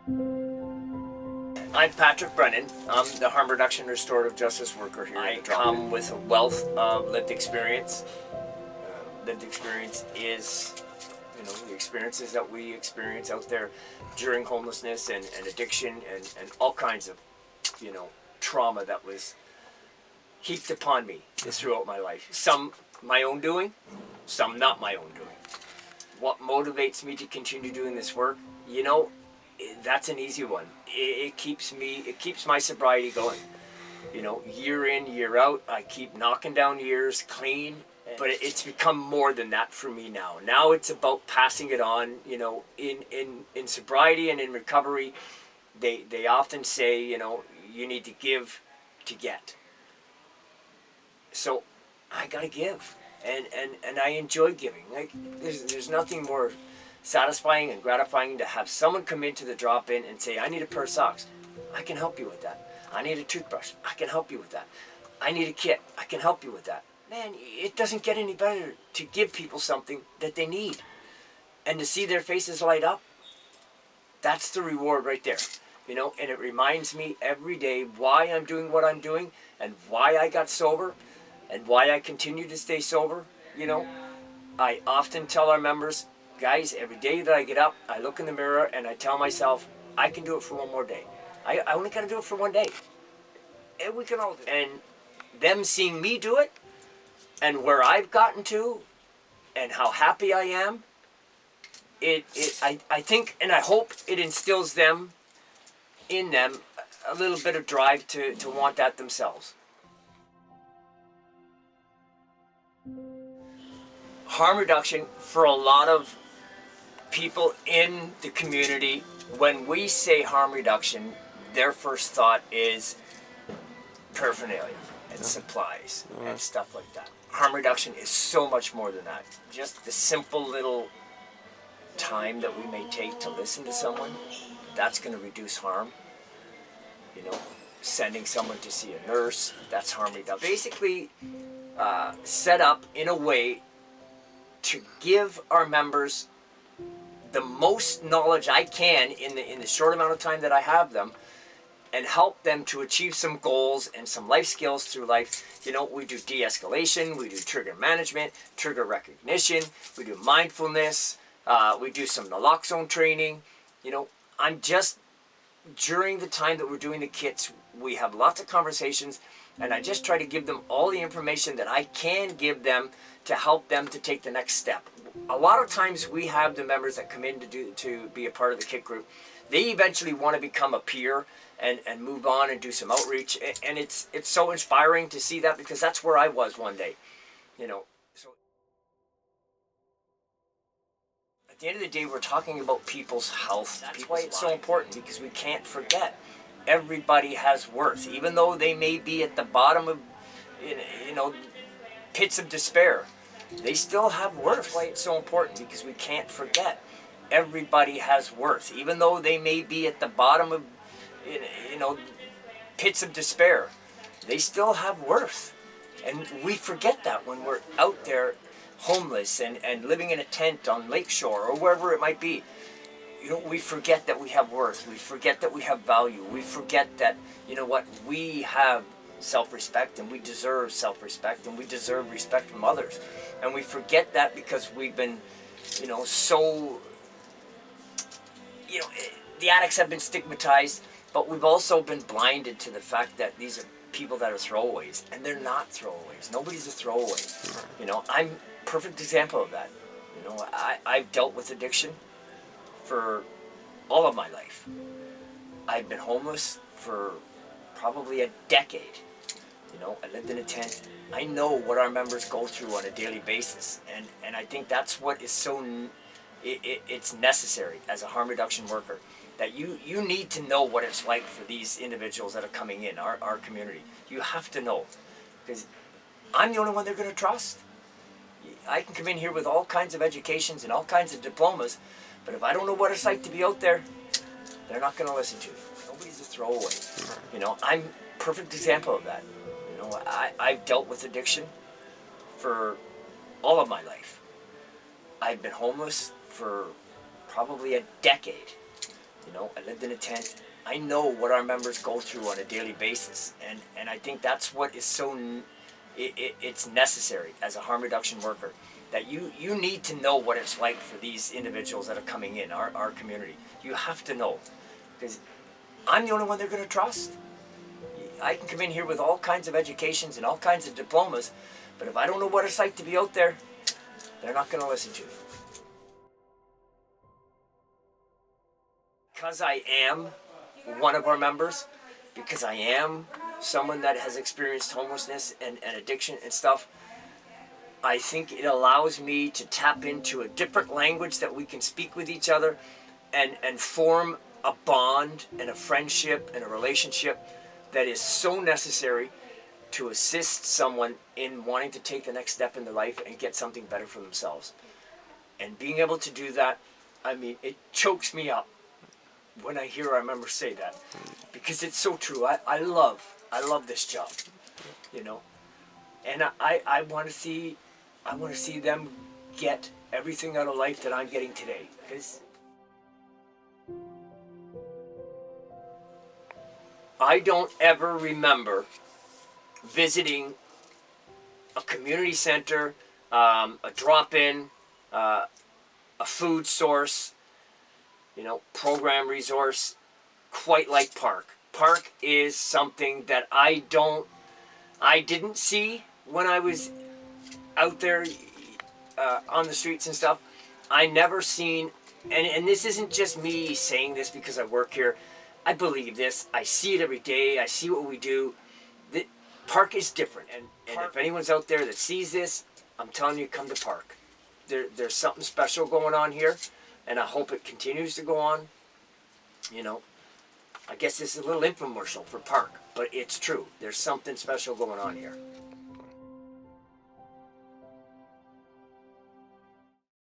I'm Patrick Brennan. I'm the harm reduction restorative justice worker here. I come with a wealth of lived experience. Lived experience is, the experiences that we experience out there during homelessness and addiction and all kinds of, trauma that was heaped upon me throughout my life. Some my own doing, some not my own doing. What motivates me to continue doing this work? That's an easy one. It keeps my sobriety going. Year in, year out, I keep knocking down years clean. But it's become more than that for me now. Now it's about passing it on. In sobriety and in recovery, they often say, you need to give to get. So I gotta give, and I enjoy giving. Like there's nothing more satisfying and gratifying to have someone come into the drop-in and say, I need a pair of socks. I can help you with that. I need a toothbrush. I can help you with that. I need a kit. I can help you with that. Man, it doesn't get any better to give people something that they need and to see their faces light up. That's the reward right there. And it reminds me every day why I'm doing what I'm doing and why I got sober and why I continue to stay sober. I often tell our members, guys, every day that I get up, I look in the mirror and I tell myself, I can do it for one more day. I only got to do it for one day. And we can all do it. And them seeing me do it and where I've gotten to and how happy I am, I think and I hope it instills in them a little bit of drive to want that themselves. Harm reduction, for a lot of people in the community, when we say harm reduction, their first thought is paraphernalia and supplies and stuff like that. Harm reduction is so much more than that. Just the simple little time that we may take to listen to someone, that's going to reduce harm. Sending someone to see a nurse, that's harm reduction. Basically set up in a way to give our members the most knowledge I can in the short amount of time that I have them, and help them to achieve some goals and some life skills through life. We do de-escalation, we do trigger management, trigger recognition, we do mindfulness, we do some naloxone training. I'm just, during the time that we're doing the kits, we have lots of conversations, and I just try to give them all the information that I can give them to help them to take the next step. A lot of times we have the members that come in to be a part of the kit group. They eventually want to become a peer and move on and do some outreach, and it's so inspiring to see that, because that's where I was one day. So at the end of the day, we're talking about people's health. That's why it's so important, because we can't forget everybody has worth, even though they may be at the bottom of pits of despair. They still have worth. That's why it's so important, because we can't forget everybody has worth, even though they may be at the bottom of pits of despair. They still have worth, and we forget that when we're out there homeless and living in a tent on Lakeshore or wherever it might be. We forget that we have worth. We forget that we have value. We forget that, we have self-respect, and we deserve self-respect, and we deserve respect from others. And we forget that because we've been, so, the addicts have been stigmatized, but we've also been blinded to the fact that these are people that are throwaways, and they're not throwaways. Nobody's a throwaway. I'm a perfect example of that. I've dealt with addiction for all of my life. I've been homeless for probably a decade. I lived in a tent. I know what our members go through on a daily basis, and I think that's what is so, it's necessary as a harm reduction worker, that you need to know what it's like for these individuals that are coming in our community. You have to know, because I'm the only one they're going to trust. I can come in here with all kinds of educations and all kinds of diplomas, but if I don't know what it's like to be out there, they're not going to listen to me. Nobody's a throwaway. I'm a perfect example of that. I've dealt with addiction for all of my life. I've been homeless for probably a decade. You know, I lived in a tent. I know what our members go through on a daily basis, and I think that's what is so it's necessary as a harm reduction worker, that you need to know what it's like for these individuals that are coming in our community. You have to know, because I'm the only one they're going to trust. I can come in here with all kinds of educations and all kinds of diplomas, but if I don't know what it's like to be out there, they're not going to listen to me. Because I am one of our members, because I am someone that has experienced homelessness and addiction and stuff, I think it allows me to tap into a different language that we can speak with each other and form a bond and a friendship and a relationship that is so necessary to assist someone in wanting to take the next step in their life and get something better for themselves. And being able to do that, I mean, it chokes me up when I hear our members say that, because it's so true. I love this job, you know, and I want to see them get everything out of life that I'm getting today. Because I don't ever remember visiting a community center, a drop-in, a food source, you know, program resource, quite like Park. Park is something that I didn't see when I was out there on the streets and stuff. I never seen, and this isn't just me saying this because I work here. I believe this. I see it every day. I see what we do. The Park is different, and if anyone's out there that sees this, I'm telling you, come to Park. There's something special going on here, and I hope it continues to go on. You know, I guess this is a little infomercial for Park, but it's true. There's something special going on here.